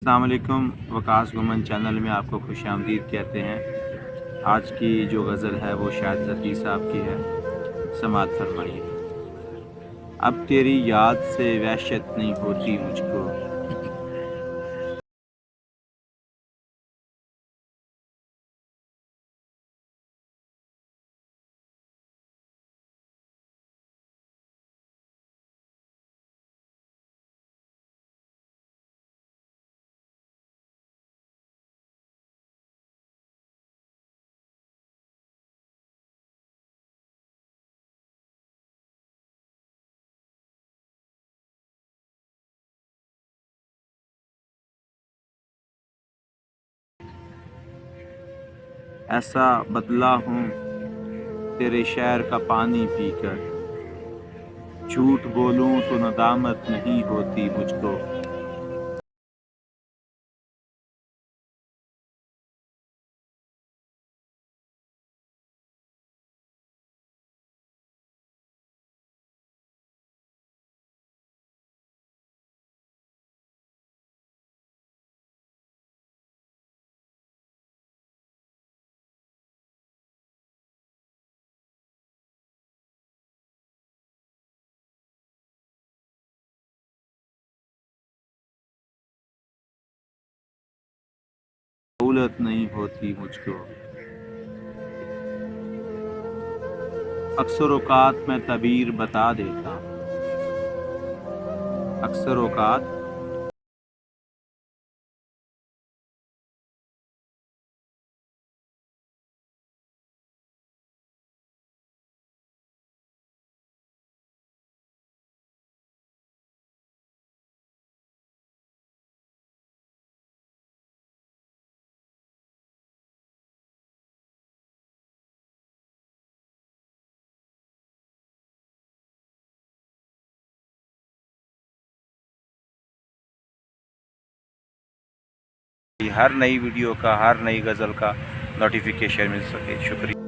अस्सलाम वालेकुम। वकास गुमन चैनल में आपको खुशामदीद कहते हैं। आज की जो गज़ल है वो शायद ज़की साहब की है। समाअत फरमाइए। अब तेरी याद से वहशत नहीं होती मुझको। ऐसा बदला हूँ तेरे शहर का पानी पीकर। झूठ बोलूँ तो नदामत नहीं होती मुझको। सहूलत नहीं होती मुझको। अक्सर औकात मैं तबीर बता देता हूँ। अक्सर औकात हर नई वीडियो का, हर नई गज़ल का नोटिफिकेशन मिल सके। शुक्रिया।